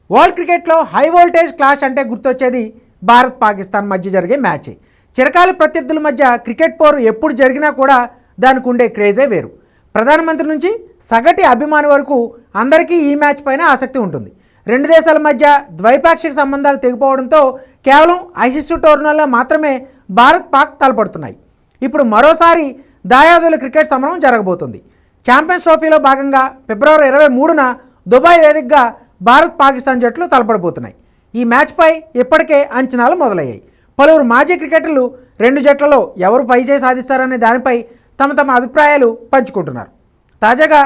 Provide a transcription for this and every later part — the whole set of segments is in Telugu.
వరల్డ్ క్రికెట్లో హై వోల్టేజ్ క్లాష్ అంటే గుర్తొచ్చేది భారత్ పాకిస్తాన్ మధ్య జరిగే మ్యాచ్. చిరకాల ప్రత్యర్థుల మధ్య క్రికెట్ పోరు ఎప్పుడు జరిగినా కూడా దానికి ఉండే క్రేజే వేరు. ప్రధానమంత్రి నుంచి సగటి అభిమాని వరకు అందరికీ ఈ మ్యాచ్ పైన ఆసక్తి ఉంటుంది. రెండు దేశాల మధ్య ద్వైపాక్షిక సంబంధాలు తెగిపోవడంతో కేవలం ఐసీసీ టోర్నీల్లో మాత్రమే భారత్ పాక్ తలపడుతున్నాయి. ఇప్పుడు మరోసారి దాయాదుల క్రికెట్ సమరం జరగబోతుంది. ఛాంపియన్స్ ట్రోఫీలో భాగంగా ఫిబ్రవరి 23న దుబాయ్ వేదికగా భారత్ పాకిస్తాన్ జట్లు తలపడబోతున్నాయి. ఈ మ్యాచ్పై ఇప్పటికే అంచనాలు మొదలయ్యాయి. పలువురు మాజీ క్రికెటర్లు రెండు జట్లలో ఎవరు పైచేయి సాధిస్తారనే దానిపై తమ తమ అభిప్రాయాలు పంచుకుంటున్నారు. తాజాగా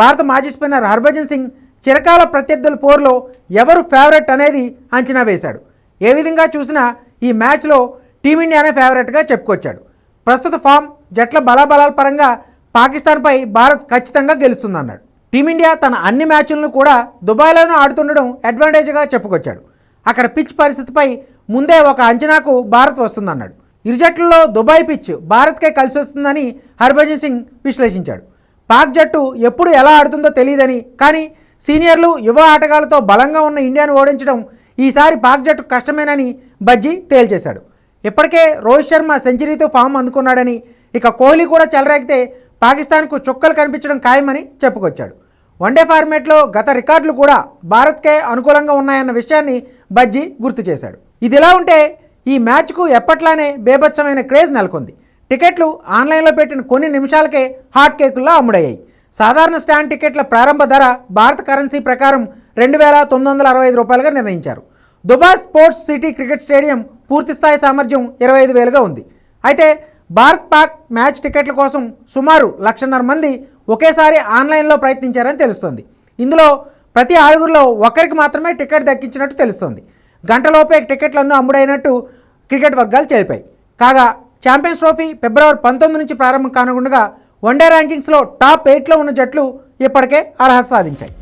భారత మాజీ స్పిన్నర్ హర్భజన్ సింగ్ చిరకాల ప్రత్యర్థుల పోరులో ఎవరు ఫేవరెట్ అనేది అంచనా వేశాడు. ఏ విధంగా చూసినా ఈ మ్యాచ్లో టీమిండియానే ఫేవరెట్గా చెప్పుకొచ్చాడు. ప్రస్తుత ఫామ్, జట్ల బలాబలాల పరంగా పాకిస్తాన్పై భారత్ ఖచ్చితంగా గెలుస్తుందన్నాడు. టీమిండియా తన అన్ని మ్యాచ్లను కూడా దుబాయ్లోనూ ఆడుతుండడం అడ్వాంటేజ్గా చెప్పుకొచ్చాడు. అక్కడ పిచ్ పరిస్థితిపై ముందే ఒక అంచనాకు భారత్ వస్తుందన్నాడు. ఇరు జట్లలో దుబాయ్ పిచ్ భారత్కే కలిసి వస్తుందని హర్భజన్ సింగ్ విశ్లేషించాడు. పాక్ జట్టు ఎప్పుడు ఎలా ఆడుతుందో తెలియదని, కానీ సీనియర్లు, యువ ఆటగాళ్లతో బలంగా ఉన్న ఇండియాను ఓడించడం ఈసారి పాక్ జట్టు కష్టమేనని బజ్జీ తేల్చేశాడు. ఇప్పటికే రోహిత్ శర్మ సెంచరీతో ఫామ్ అందుకున్నాడని, ఇక కోహ్లీ కూడా చెలరేగితే పాకిస్తాన్కు చుక్కలు కనిపించడం ఖాయమని చెప్పుకొచ్చాడు. వన్డే ఫార్మేట్లో గత రికార్డులు కూడా భారత్కే అనుకూలంగా ఉన్నాయన్న విషయాన్ని బజ్జీ గుర్తు చేశాడు. ఇదిలా ఉంటే ఈ మ్యాచ్కు ఎప్పట్లానే బేభత్సమైన క్రేజ్ నెలకొంది. టికెట్లు ఆన్లైన్లో పెట్టిన కొన్ని నిమిషాలకే హాట్ కేకుల్లో అమ్ముడయ్యాయి. సాధారణ స్టాండ్ టికెట్ల ప్రారంభ ధర భారత కరెన్సీ ప్రకారం 2,965 రూపాయలుగా నిర్ణయించారు. Dubai sports city cricket stadium పూర్తిస్థాయి సామర్థ్యం 25,000గా ఉంది. అయితే భారత్ పాక్ మ్యాచ్ టికెట్ల కోసం సుమారు 1,50,000 మంది ఒకేసారి ఆన్లైన్లో ప్రయత్నించారని తెలుస్తోంది. ఇందులో ప్రతి 6గురిలో ఒకరికి మాత్రమే టికెట్ దక్కించినట్టు తెలుస్తోంది. గంటలోపే టికెట్లన్నీ అమ్ముడైనట్టు క్రికెట్ వర్గాలు తెలిపాయి. కాగా ఛాంపియన్స్ ట్రోఫీ ఫిబ్రవరి 19 నుంచి ప్రారంభం కానుండగా వన్డే ర్యాంకింగ్స్లో టాప్ 8లో ఉన్న జట్లు ఇప్పటికే అర్హత సాధించాయి.